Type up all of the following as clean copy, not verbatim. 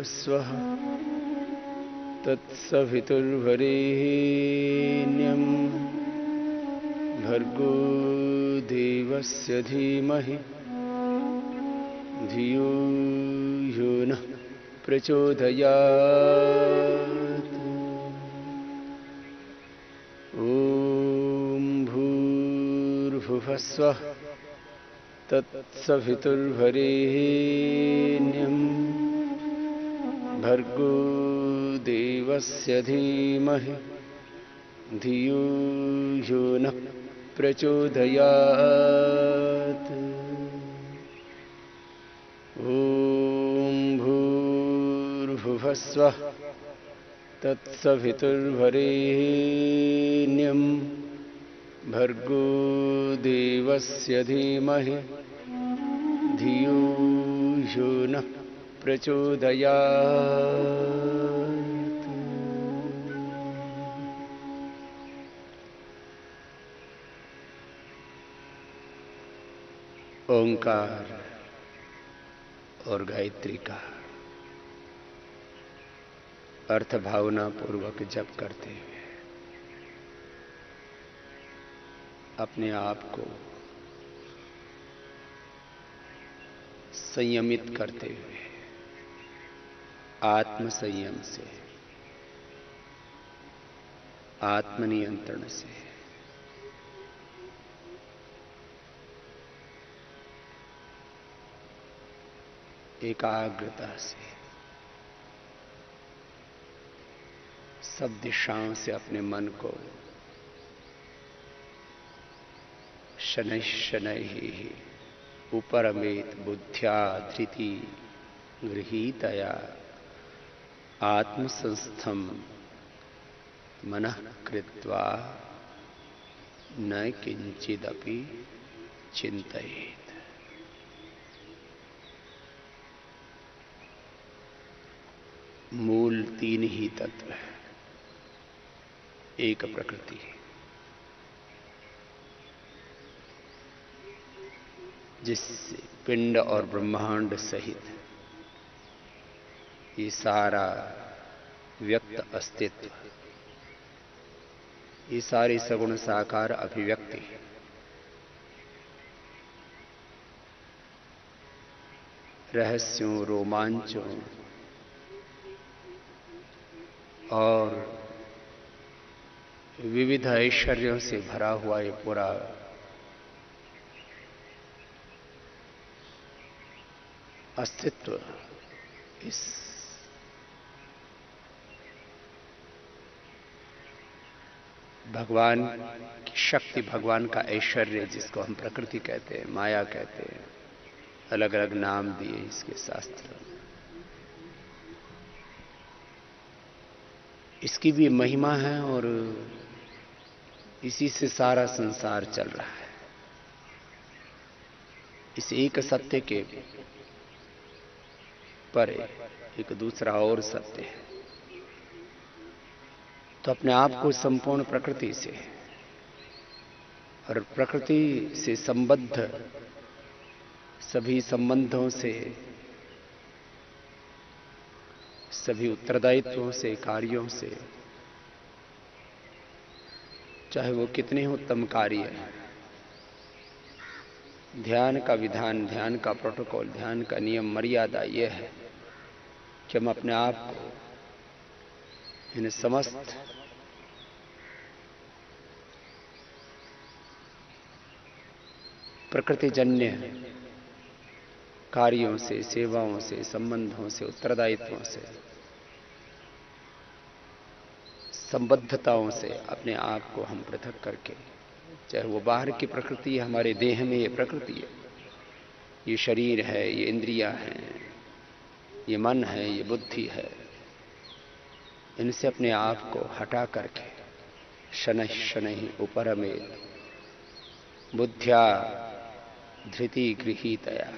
स्वः तत्सवितुर्वरेण्यं भर्गो देवस्य धीमहि धियो यो नः प्रचोदयात्। ॐ भूर्भुवः स्वः तत्सवितुर्वरेण्यं भर्गो देवस्य धीमहि धियो यो नः प्रचोदयात्। ॐ भूर्भुवः स्वः तत्सवितुर्वरेण्यं भर्गो देवस्य धीमहि धियो यो नः प्रचोदयात्। ओंकार और गायत्री का अर्थ भावना पूर्वक जप करते हुए अपने आप को संयमित करते हुए आत्म संयम से, आत्मनियंत्रण से एकाग्रता से सब दिशाओं से अपने मन को शनैः शनैः उपरमेत बुद्ध्या धृति गृहीतया आत्मसंस्थं मनः कृत्वा न किंचिदपि चिंतयेत्। मूल तीन ही तत्व है। एक प्रकृति, जिससे पिंड और ब्रह्मांड सहित ये सारा व्यक्त अस्तित्व, ये सारी सगुण साकार अभिव्यक्ति रहस्यों, रोमांचों और विविध ऐश्वर्यों से भरा हुआ ये पूरा अस्तित्व, इस भगवान की शक्ति, भगवान का ऐश्वर्य, जिसको हम प्रकृति कहते हैं, माया कहते हैं, अलग अलग नाम दिए इसके शास्त्र। इसकी भी महिमा है और इसी से सारा संसार चल रहा है। इस एक सत्य के परे एक दूसरा और सत्य है। तो अपने आप को संपूर्ण प्रकृति से और प्रकृति से संबद्ध सभी संबंधों से, सभी उत्तरदायित्वों से, कार्यों से, चाहे वो कितने ही उत्तम कार्य है, ध्यान का विधान, ध्यान का प्रोटोकॉल, ध्यान का नियम मर्यादा यह है कि हम अपने आप को इन समस्त प्रकृतिजन्य कार्यों से, सेवाओं से, संबंधों से, उत्तरदायित्वों से, संबद्धताओं से अपने आप को हम पृथक करके, चाहे वो बाहर की प्रकृति है, हमारे देह में ये प्रकृति है, ये शरीर है, ये इंद्रियां हैं, ये मन है, ये बुद्धि है, इनसे अपने आप को हटा करके शनैः शनैः उपरमेत् बुद्ध्या धृति गृहीतया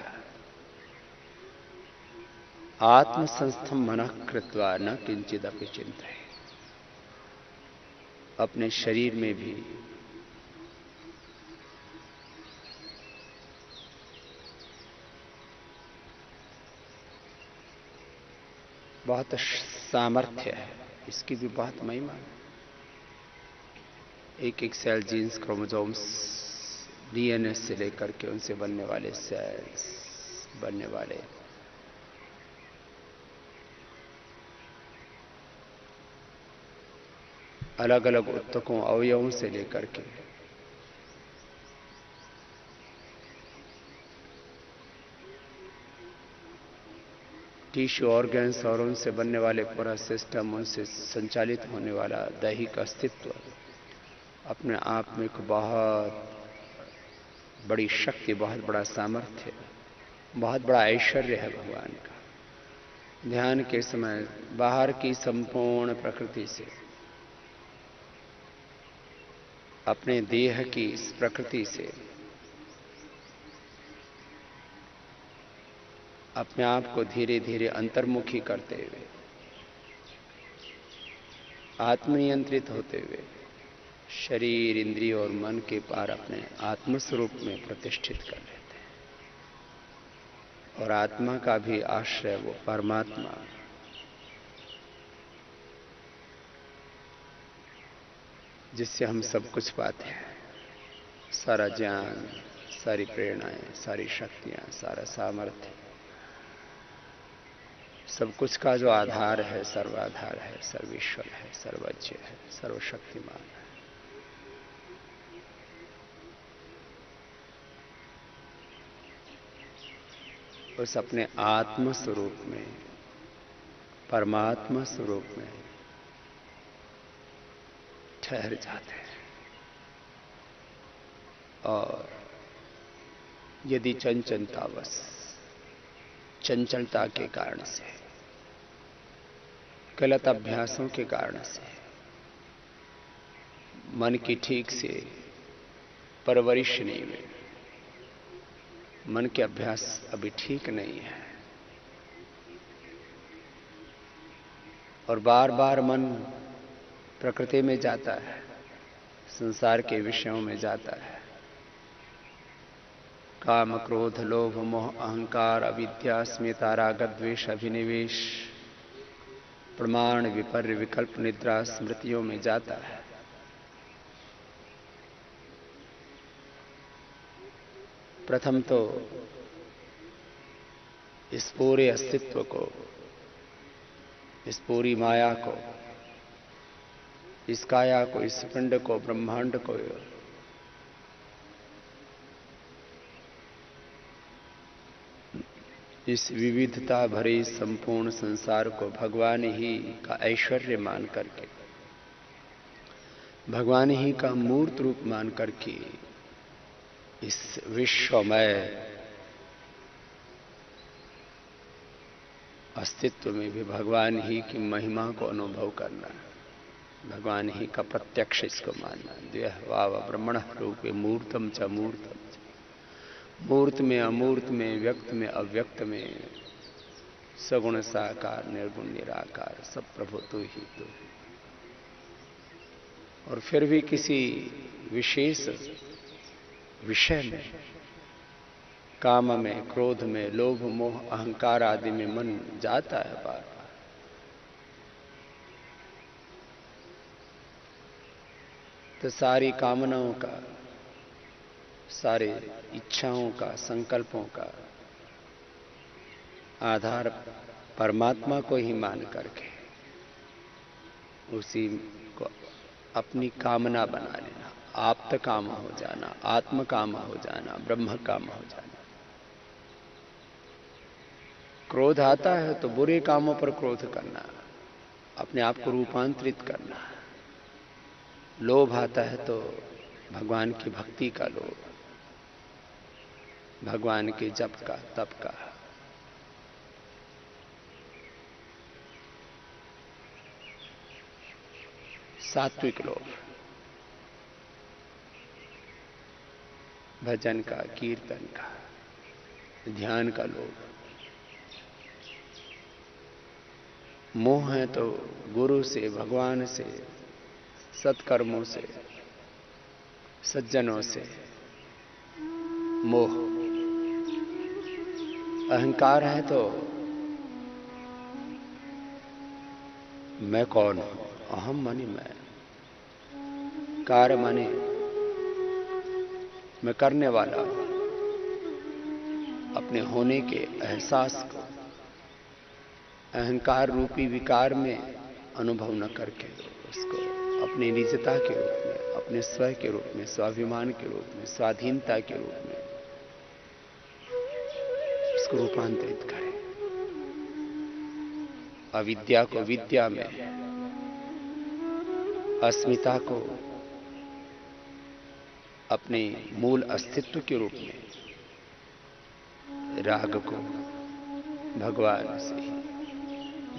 आत्मसंस्थं मनः कृत्वा न किंचिदपि चिन्तयेत्। अपने शरीर में भी बहुत सामर्थ्य है, इसकी भी बहुत महिमा है। एक एक सेल, जीन्स, क्रोमोसोम्स, डीएनए से लेकर के उनसे बनने वाले सेल्स, बनने वाले अलग अलग ऊतकों, अवयवों से लेकर के टिश्यू, ऑर्गन्स और उनसे बनने वाले पूरा सिस्टम, उनसे संचालित होने वाला दैहिक अस्तित्व अपने आप में एक बहुत बड़ी शक्ति, बहुत बड़ा सामर्थ्य, बहुत बड़ा ऐश्वर्य है भगवान का। ध्यान के समय बाहर की संपूर्ण प्रकृति से, अपने देह की इस प्रकृति से अपने आप को धीरे धीरे अंतर्मुखी करते हुए, आत्मनियंत्रित होते हुए शरीर, इंद्रिय और मन के पार अपने आत्मस्वरूप में प्रतिष्ठित कर लेते हैं। और आत्मा का भी आश्रय वो परमात्मा, जिससे हम सब कुछ पाते हैं, सारा ज्ञान, सारी प्रेरणाएं, सारी शक्तियां, सारा सामर्थ्य, सब कुछ का जो आधार है, सर्वाधार है, सर्वेश्वर है, सर्वज्ञ है, सर्वशक्तिमान है। उस अपने आत्म स्वरूप में, परमात्मा स्वरूप में ठहर जाते हैं। और यदि चंचलतावश, चंचलता के कारण से, गलत अभ्यासों के कारण से, मन की ठीक से परवरिश नहीं हुई, मन के अभ्यास अभी ठीक नहीं है और बार बार मन प्रकृति में जाता है, संसार के विषयों में जाता है, काम, क्रोध, लोभ, मोह, अहंकार, अविद्या, स्मिता, राग, द्वेष, अभिनिवेश, प्रमाण, विपर्य, विकल्प, निद्रा, स्मृतियों में जाता है। प्रथम तो इस पूरे अस्तित्व को, इस पूरी माया को, इस काया को, इस पिंड को, ब्रह्मांड को, इस विविधता भरे संपूर्ण संसार को भगवान ही का ऐश्वर्य मान करके, भगवान ही का मूर्त रूप मान करके इस विश्वमय अस्तित्व में भी भगवान ही की महिमा को अनुभव करना, भगवान ही का प्रत्यक्ष इसको मानना। द्व्यः वाव ब्रह्मणः रूपे मूर्तम च मूर्तम, मूर्त में अमूर्त में, व्यक्त में अव्यक्त में, सगुण साकार, निर्गुण निराकार, सब प्रभु तू ही तू। और फिर भी किसी विशेष विषय में, काम में, क्रोध में, लोभ, मोह, अहंकार आदि में मन जाता है बार बार। तो सारी कामनाओं का, सारे इच्छाओं का, संकल्पों का आधार परमात्मा को ही मान करके उसी को अपनी कामना बना लेना, आप्त काम हो जाना, आत्म काम हो जाना, ब्रह्म काम हो जाना। क्रोध आता है तो बुरे कामों पर क्रोध करना, अपने आप को रूपांतरित करना। लोभ आता है तो भगवान की भक्ति का लोभ, भगवान के जप का, तप का। सात्विक लोभ, भजन का, कीर्तन का, ध्यान का लोभ। मोह है तो गुरु से, भगवान से, सत्कर्मों से, सज्जनों से मोह। अहंकार है तो मैं कौन हूं, अहम माने मैं, कार्य माने मैं करने वाला हूं। अपने होने के एहसास को अहंकार रूपी विकार में अनुभव न करके उसको अपनी निजता के रूप में, अपने स्व के रूप में, स्वाभिमान के रूप में, स्वाधीनता के रूप में उसको रूपांतरित करें। अविद्या को विद्या में, अस्मिता को अपने मूल अस्तित्व के रूप में, राग को भगवान से ही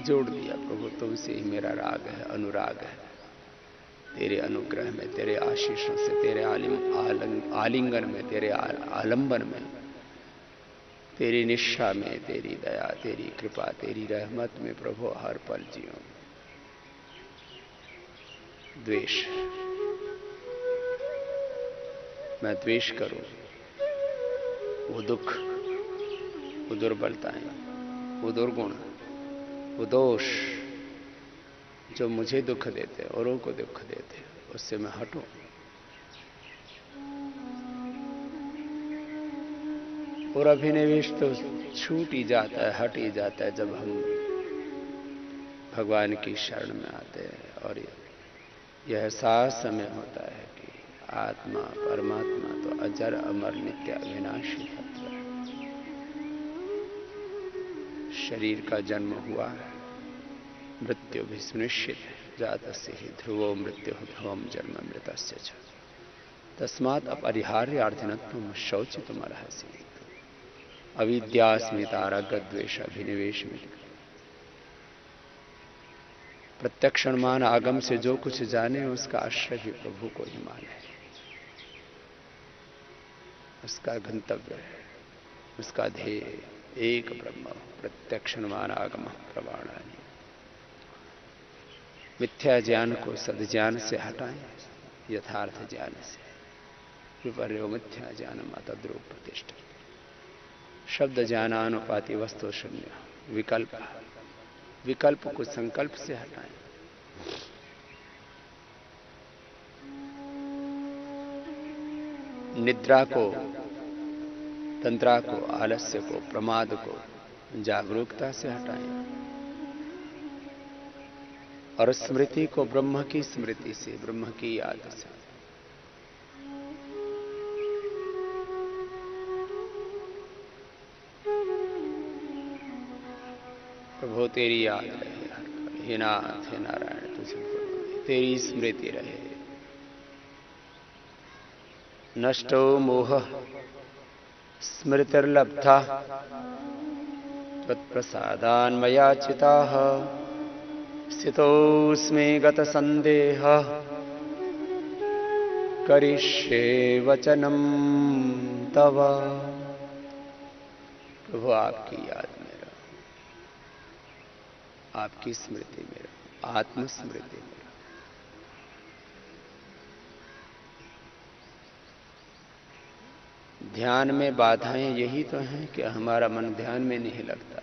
जोड़ दिया। प्रभु तुमसे ही मेरा राग है, अनुराग है। तेरे अनुग्रह में, तेरे आशीषों से, तेरे आलिंगन में, तेरे आलंबन में, तेरी निष्ठा में, तेरी दया, तेरी कृपा, तेरी रहमत में प्रभु हर पल जियो। द्वेष, मैं द्वेष करूं, वो दुख, वो दुर्बलताएं, वो दुर्गुण, वो दोष जो मुझे दुख देते, औरों को दुख देते, उससे मैं हटूं। और अभिनिवेश तो छूट ही जाता है, हट ही जाता है जब हम भगवान की शरण में आते हैं और यह एहसास हमें होता है कि आत्मा, परमात्मा तो अजर अमर नित्य अविनाशी तत्व है। शरीर का जन्म हुआ है, मृत्यु भी सुनिश्चित है। जातस्य हि ध्रुवो मृत्यु ध्रुवम जन्म मृतस्य च तस्मात् अपरिहार्यार्थिनत्वं शौचितुमर्हसि। अविद्यास्मिता रागद्वेष अभिनिवेश में प्रत्यक्षमान आगम से जो कुछ जाने उसका आश्रय भी प्रभु को ही माने, उसका गंतव्य है, उसका ध्येय एक ब्रह्म प्रत्यक्षमान आगम प्रमाणानि। मिथ्या ज्ञान को सद्ज्ञान से हटाएं, यथार्थ ज्ञान से। विपर्यो मिथ्या ज्ञान तद्रूप प्रतिष्ठा। शब्द ज्ञानानुपाति वस्तु शून्य विकल्प, विकल्प को संकल्प से हटाएं। निद्रा को, तंत्रा को, आलस्य को, प्रमाद को जागरूकता से हटाएं और स्मृति को ब्रह्म की स्मृति से, ब्रह्म की याद से। प्रभु तेरी याद रहे हर पल, हे नाथ, हे नारायण तुझको तेरी स्मृति रहे। नष्टो मोह स्मृतिर्लब्धा त्वत्प्रसादान्मयाचिताः स्थितोऽस्मि गतसन्देहः करिष्ये वचनं तव। प्रभु आपकी याद में रहो, आपकी स्मृति में रहो, आत्मस्मृति में रहो। ध्यान में बाधाएं यही तो हैं कि हमारा मन ध्यान में नहीं लगता।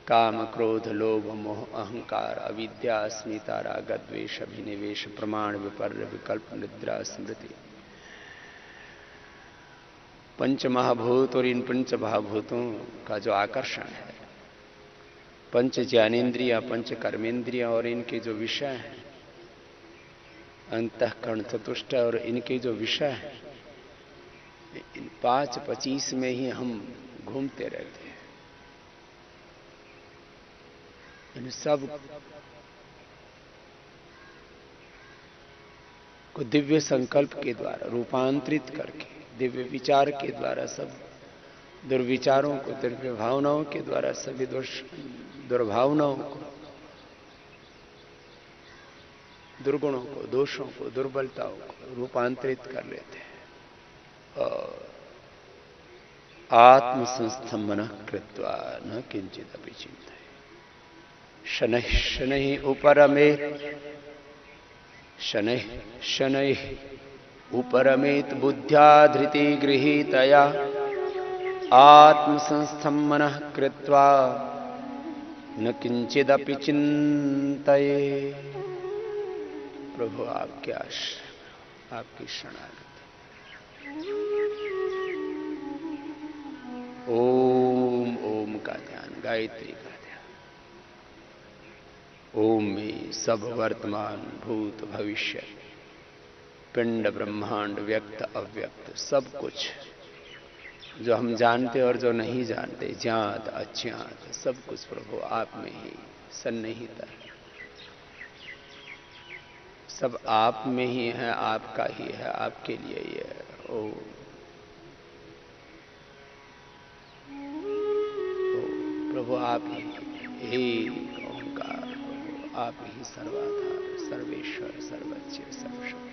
काम, क्रोध, लोभ, मोह, अहंकार, अविद्या, अस्मिता, राग, द्वेष, अभिनिवेश, प्रमाण, विपर्य, विकल्प, निद्रा, स्मृति, पंच महाभूत और इन पंच महाभूतों का जो आकर्षण है, पंच ज्ञानेन्द्रियां, पंच कर्मेंद्रियां और इनके जो विषय हैं, अंतःकरण चतुष्ट और इनके जो विषय हैं, इन 5-25 में ही हम घूमते रहते हैं। इन सब को दिव्य संकल्प के द्वारा रूपांतरित करके, दिव्य विचार के द्वारा, सब दुर्विचारों को, दिव्य भावनाओं के द्वारा सभी दुर्भावनाओं को, दुर्गुणों को, दोषों को, दुर्बलताओं को रूपांतरित कर लेते हैं। और आत्मसंस्थं मनः कृत्वा न किंचिदपि चिंतयेत्, शनैः शनैः उपरमेत्, शनैः शनैः उपरमेत् बुद्ध्या धृति गृहीतया, आत्मसंस्थं मनः कृत्वा न किंचिदपि चिंतयेत्। प्रभु आपके आश्रय, आपकी शरणागति। ओम, ओम का ध्यान, गायत्री का ध्यान। ओम में सब वर्तमान, भूत, भविष्य, पिंड, ब्रह्मांड, व्यक्त, अव्यक्त, सब कुछ जो हम जानते और जो नहीं जानते, ज्ञात अज्ञात, सब कुछ प्रभु आप में ही सन्निहित है। सब आप में ही है, आपका ही है, आपके लिए ही है। ओ प्रभु आप ही ओंकार, प्रभु आप ही सर्वाधार, सर्वेश्वर, सर्वज्ञ, सर्वशक्ति।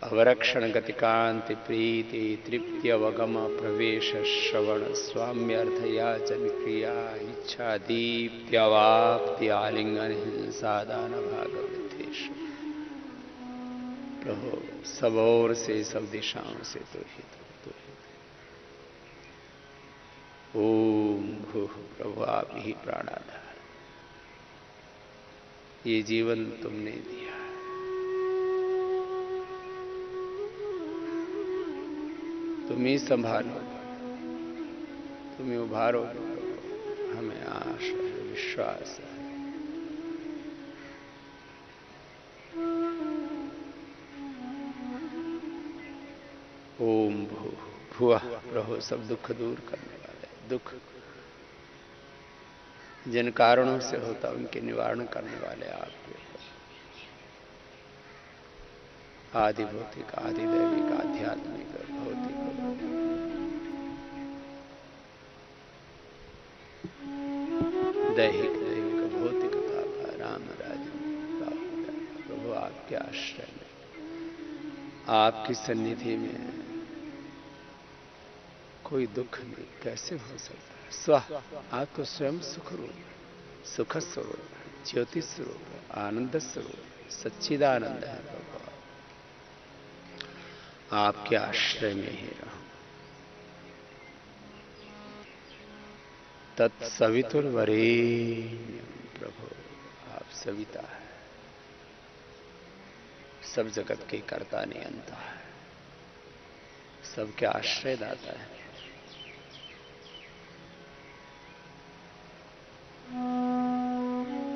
अवरक्षण गतिकांति प्रीति तृप्ति अवगम प्रवेश श्रवण स्वाम्यर्थ याचन क्रिया इच्छा दीप्त्यवाप्ति आलिंगन हिंसा दान भाग वृद्धेश। प्रभु सब ओर से, सब दिशाओं से तो ही तो ही। ओम भूः, प्रभु आप ही प्राणाधार। ये जीवन तुमने दिया, तुम ही संभालोगे, तुम ही उभारोगे। हमें आशा है, विश्वास है। ओम भूः भुवः, प्रभु सब दुख दूर करने वाले, दुख जिन कारणों से होता उनके निवारण करने वाले आपके आदि भौतिक, आदि दैविक, आध्यात्मिक, भौतिक, दैहिक, दैविक, भौतिकता का राम राजन प्रभु आपके आश्रय में, आपकी सन्निधि में कोई दुख नहीं कैसे हो सकता है। स्व आप तो स्वयं सुख रूप, सुख स्वरूप, ज्योति स्वरूप, आनंद स्वरूप, सच्चिदानंद है। प्रभु आपके आश्रय में ही रहो। तत्सवितुर्वरेण्यं, प्रभु आप सविता है, सब जगत के कर्ता नियंता है, सबके आश्रयदाता है।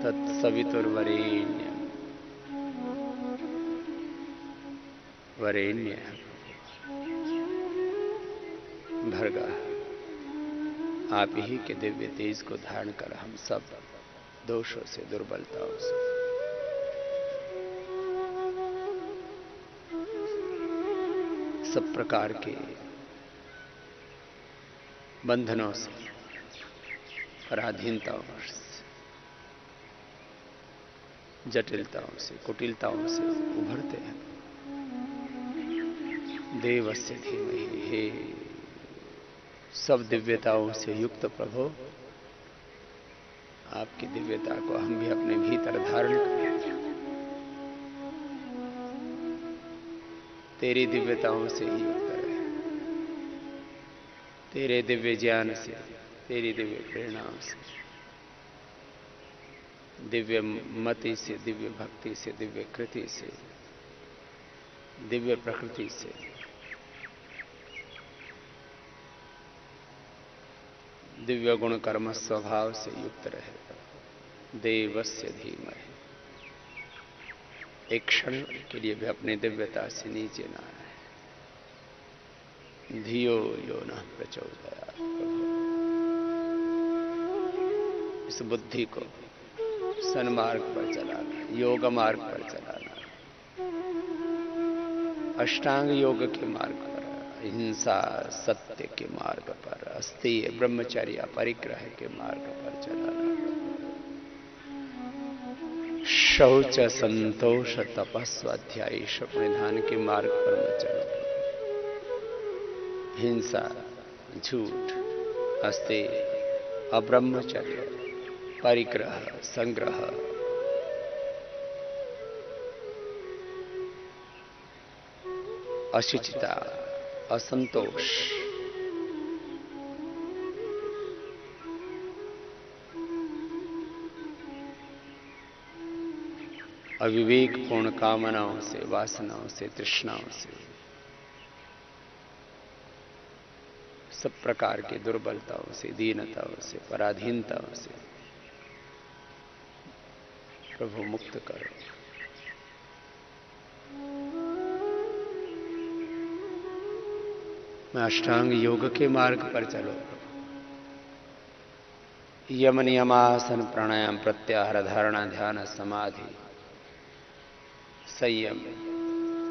तत्सवितुर्वरेण्यं, वरेण्य भर्गा, आप ही के दिव्य तेज को धारण कर हम सब दोषों से, दुर्बलताओं से, सब प्रकार के बंधनों से, पराधीनताओं से, जटिलताओं से, कुटिलताओं से उभरते हैं। देवस्य धीमहि, हे सब दिव्यताओं से युक्त प्रभु, आपकी दिव्यता को हम भी अपने भीतर धारण करें। तेरी दिव्यताओं से ही युक्त रहे, तेरे दिव्य ज्ञान से, तेरी दिव्य प्रेरणाओं से, दिव्य मति से, दिव्य भक्ति से, दिव्य कृति से, दिव्य प्रकृति से, दिव्य गुण कर्म स्वभाव से युक्त रहे। देवस्य धीमहि, एक क्षण के लिए भी अपने दिव्यता से नीचे ना आए। धियो यो न प्रचोदयात्। इस बुद्धि को सन्मार्ग पर चलाना, योग मार्ग पर चलाना, अष्टांग योग के मार्ग पर, हिंसा सत्य के मार्ग पर, अस्तेय ब्रह्मचर्य परिग्रह के मार्ग पर चलाना, शौच संतोष तपस्वाध्यायी स्वनिधान के मार्ग पर मत चलो। हिंसा, झूठ, अस्तेय, अब्रह्मचर्य, परिग्रह, संग्रह, अशुचिता, असंतोष, अविवेकपूर्ण कामनाओं से, वासनाओं से, तृष्णाओं से, सब प्रकार के दुर्बलताओं से, दीनताओं से, पराधीनताओं से प्रभु मुक्त करो। मैं अष्टांग योग के मार्ग पर चलो। यम नियमासन प्राणायाम प्रत्याहार धारणा ध्यान समाधि संयम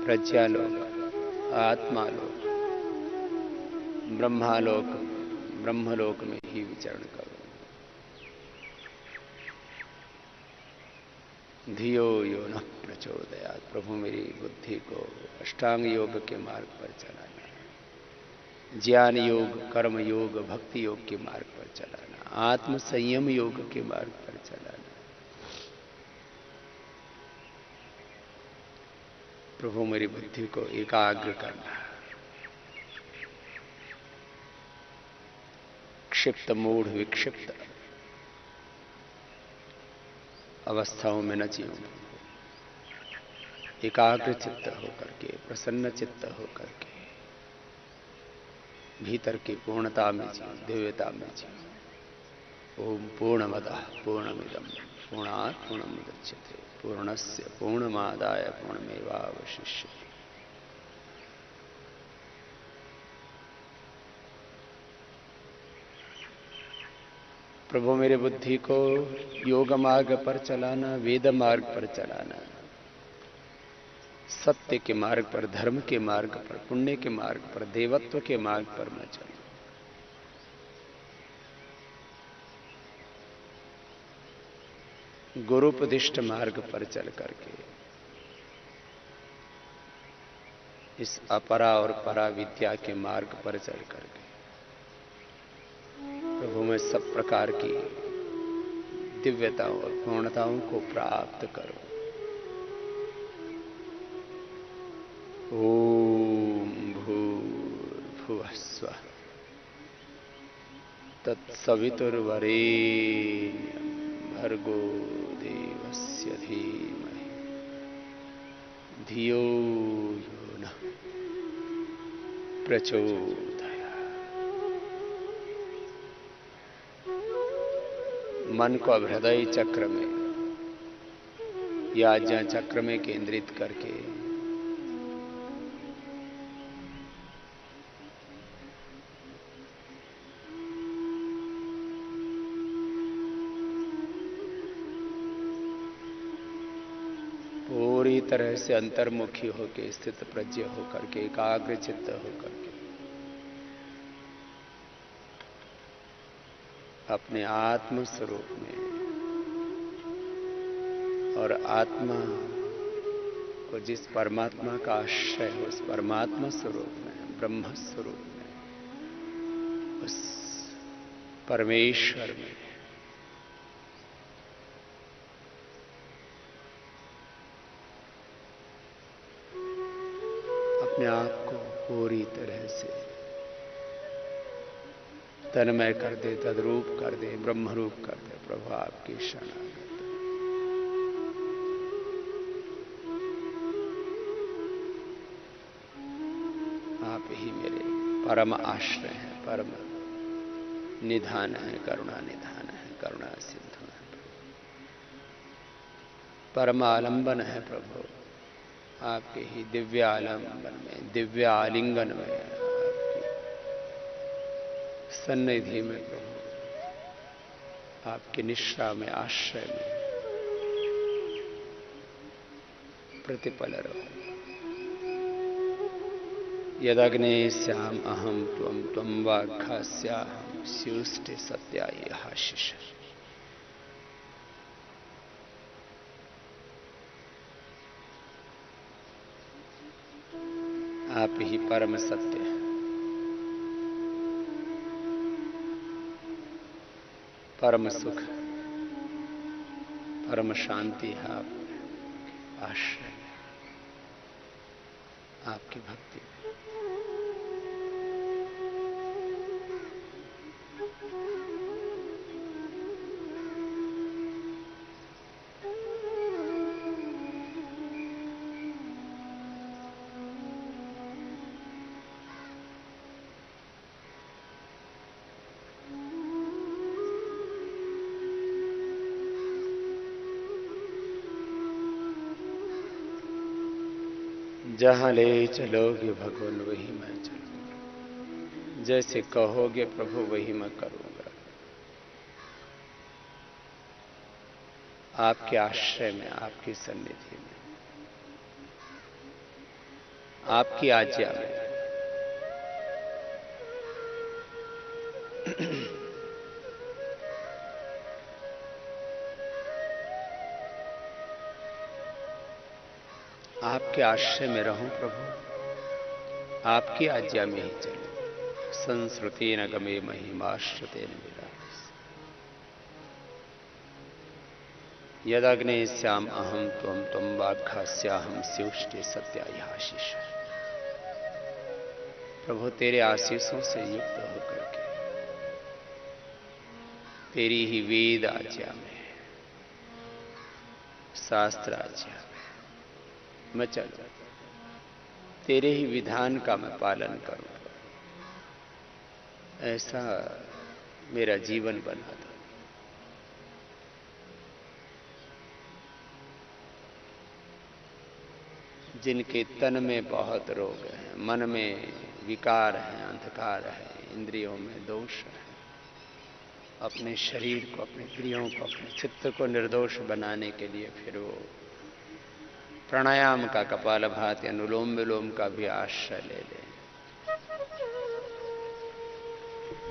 प्रज्ञालोक आत्मालोक ब्रह्मलोक में ही विचरण करो। धियो यो न प्रचोदयात्। प्रभु मेरी बुद्धि को अष्टांग योग के मार्ग पर चलाना, ज्ञान योग, कर्म योग, भक्ति योग के मार्ग पर चलाना, आत्म संयम योग के मार्ग पर चलाना। प्रभु मेरी बुद्धि को एकाग्र करना, क्षिप्त मूढ़ विक्षिप्त अवस्थाओं में न जीऊं। एकाग्र चित्त होकर के, प्रसन्न चित्त होकर के भीतर की पूर्णता में जीऊं, दिव्यता में जीऊं। ओम पूर्णमदः पूर्णमिदं पूर्णात् पूर्णमुदच्यते पूर्णस्य पूर्णमादाय पूर्णमेवावशिष्यते। प्रभु मेरे बुद्धि को योग मार्ग पर चलाना, वेद मार्ग पर चलाना, सत्य के मार्ग पर, धर्म के मार्ग पर, पुण्य के मार्ग पर, देवत्व के मार्ग पर मैं चलूं। गुरुपदिष्ट मार्ग पर चल करके इस अपरा और परा विद्या के मार्ग पर चल करके प्रभु में सब प्रकार की दिव्यताओं और पूर्णताओं को प्राप्त करो। ओम भूर्भुवः स्वः तत्सवितुर्वरेण्यं भर्गो देवस्य धीमहि धियो यो नः प्रचोदयात्। मन को अब हृदय चक्र में या आज्ञा चक्र में केंद्रित करके पूरी तरह से अंतर्मुखी होकर, स्थित प्रज्ञ होकर के, एकाग्र चित्त होकर के अपने आत्म स्वरूप में और आत्मा को जिस परमात्मा का आश्रय है उस परमात्मा स्वरूप में, ब्रह्म स्वरूप में, उस परमेश्वर में अपने आप को पूरी तरह से तन्मय कर दे, तद्रूप कर दे, ब्रह्मरूप कर दे। प्रभु आपकी शरणागत। आप ही मेरे परम आश्रय हैं, परम निधान है, करुणा निधान है, करुणा सिंधु है, परमालंबन है प्रभु। आपके ही दिव्य आलंबन में, दिव्य आलिंगन में, आपकी सन्निधि में प्रभु, आपके निष्ठा में, आश्रय में प्रतिपल रहो। यदग्ने श्याम अहम त्वं त्वं वाघास्याहं स्युष्टे सत्याय हाशिष। आप ही परम सत्य हैं, परम सुख, परम शांति है। आप आश्रय में, आपकी भक्ति में। जहां ले चलोगे भगवान वही मैं चलूंगा, जैसे कहोगे प्रभु वही मैं करूंगा। आपके आश्रय में, आपकी सन्निधि में, आपकी आज्ञा में आपके आश्रय में रहूं प्रभु, आपकी आज्ञा में ही चलूं। संस्कृति न गमे महिमाश्रुते न विलास। यदग्ने श्याम अहम त्वं त्वं वाघास्याहं स्युष्टे सत्याय आशीष। प्रभु तेरे आशीषों से युक्त होकर के तेरी ही वेद आज्ञा में, शास्त्र आज्ञा में मैं चलूं, तेरे ही विधान का मैं पालन करूं। ऐसा मेरा जीवन बना दो। जिनके तन में बहुत रोग हैं, मन में विकार है, अंधकार है, इंद्रियों में दोष है, अपने शरीर को, अपने इंद्रियों को, अपने चित्त को निर्दोष बनाने के लिए फिर वो प्राणायाम का, कपालभाति, अनुलोम विलोम का भी आश्रय ले लें।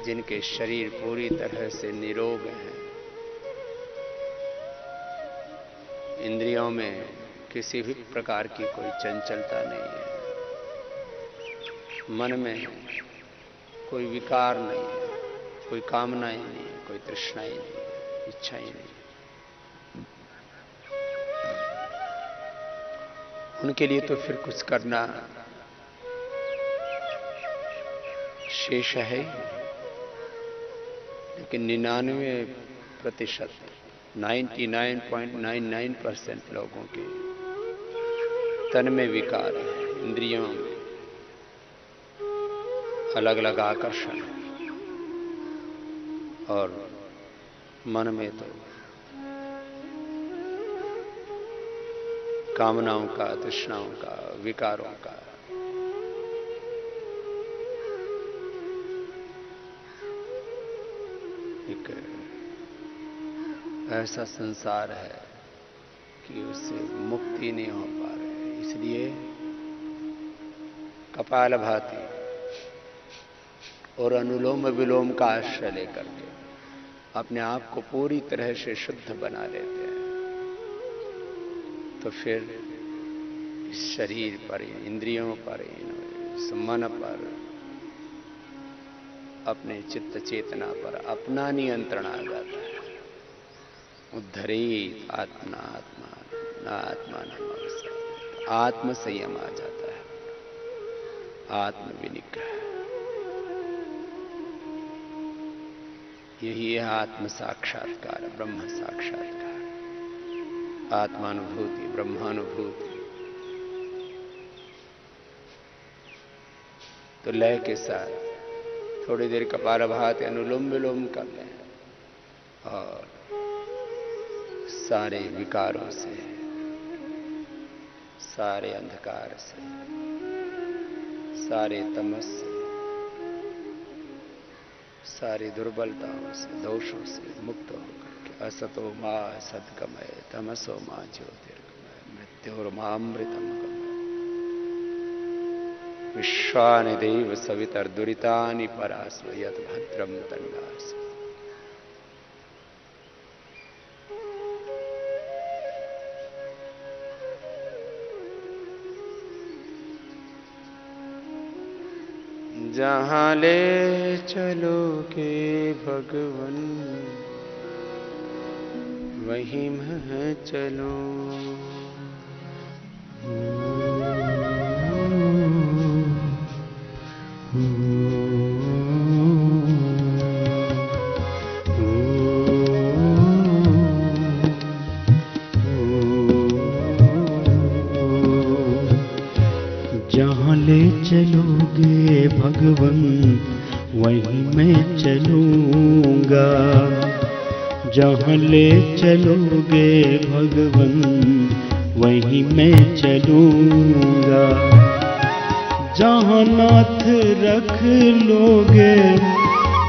जिनके शरीर पूरी तरह से निरोग हैं, इंद्रियों में किसी भी प्रकार की कोई चंचलता नहीं है, मन में कोई विकार नहीं है, कोई कामनाएं नहीं है, कोई तृष्णाएं नहीं है, इच्छाएं नहीं, उनके लिए तो फिर कुछ करना शेष है। लेकिन 99%, 99.99% लोगों के तन में विकार है, इंद्रियों में अलग अलग आकर्षण है, और मन में तो कामनाओं का, तृष्णाओं का, विकारों का एक ऐसा संसार है कि उससे मुक्ति नहीं हो पा रहे। इसलिए कपालभाति और अनुलोम विलोम का आश्रय लेकर के अपने आप को पूरी तरह से शुद्ध बना लेते हैं। तो फिर इस शरीर पर, इंद्रियों पर, इस मन पर, अपने चित्त चेतना पर अपना नियंत्रण आ जाता है। उद्धरेत आत्मा आत्मा न आत्मा न आत्म संयम आ जाता है, आत्म विनिग्रह। यही है आत्म साक्षात्कार, ब्रह्म साक्षात्कार, आत्मानुभूति, ब्रह्मानुभूति। तो लय के साथ थोड़ी देर कपालभाति अनुलोम विलोम कर लें और सारे विकारों से, सारे अंधकार से, सारे तमस से, सारी दुर्बलताओं से, दोषों से मुक्त होकर के असतो मां सद्गमय तमसो मां ज्योतिर्गमय मृत्योर्मामृतम गमय विश्वानि देव सवितर्दुरितानि परास्व यत् भद्रं तन्नास। जहाँ ले चलोगे भगवन वहीं मैं चलूं। जहाँ ले चलोगे भगवन वहीं मैं चलूँगा। जहाँ ले चलोगे भगवन वहीं मैं चलूँगा। जहाँ नाथ रख लोगे,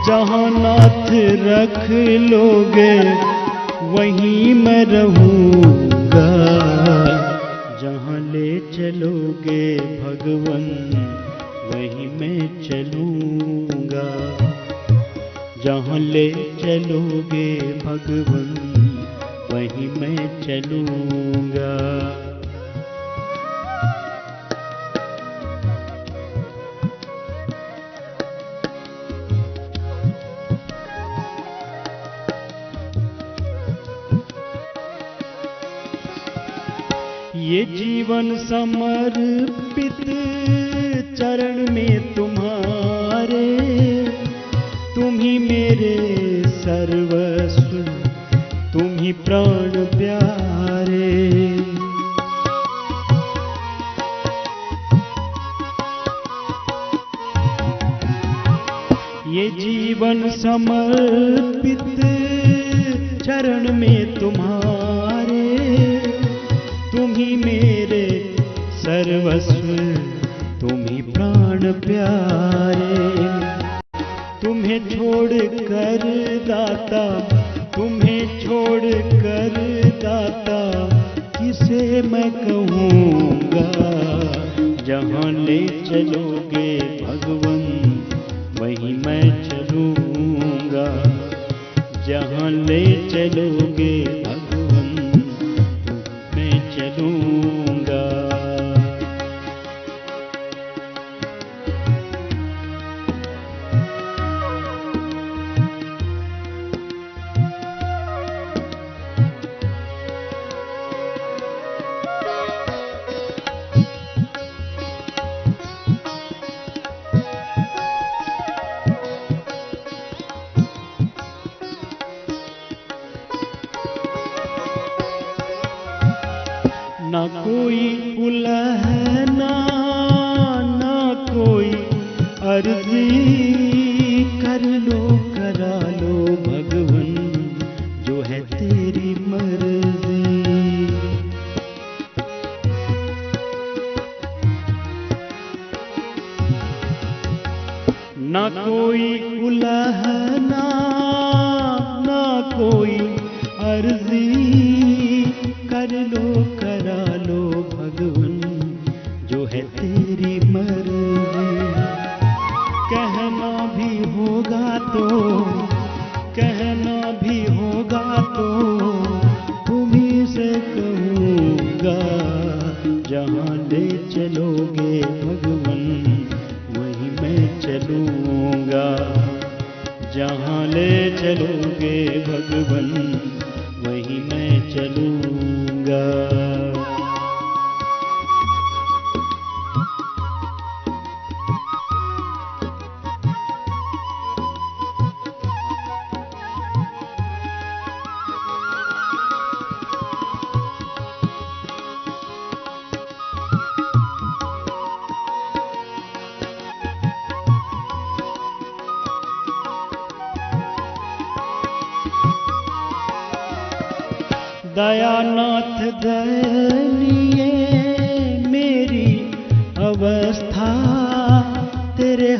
जहाँ नाथ रख लोगे वहीं मैं रहूँगा। जहाँ ले चलोगे भगवन वहीं मैं चलूँगा। जहाँ ले चलोगे भगवन वहीं मैं चलूँगा। ये जीवन समर्पित चरण में तुम्हारे, तुम ही मेरे सर्वस्व, तुम ही प्राण प्यारे। ये जीवन समर्पित चरण में तुम्हारे, तुम ही मेरे सर्वस्व, तुम ही प्राण प्यारे। तुम्हें छोड़ कर दाता, तुम्हें छोड़ कर दाता किसे मैं कहूँगा। जहाँ ले चलोगे भगवन वहीं मैं चलूँगा। जहाँ ले चलोगे भगवन मैं चलूँगा। ना कोई उलहना, ना कोई अर्जी, कर लो करा लो भगवन जो है तेरी मर्जी। ना कोई उलहना, ना कोई अर्जी, कर लो करा लो भगवन जो है तेरी मर्जी। कहना भी होगा तो, कहना भी होगा तो तुम्हीं से कहूँगा। जहाँ ले चलोगे भगवन वहीं मैं चलूँगा। जहाँ ले चलोगे भगवन वहीं मैं चलूँगा। दयानाथ दयनीय मेरी अवस्था तेरे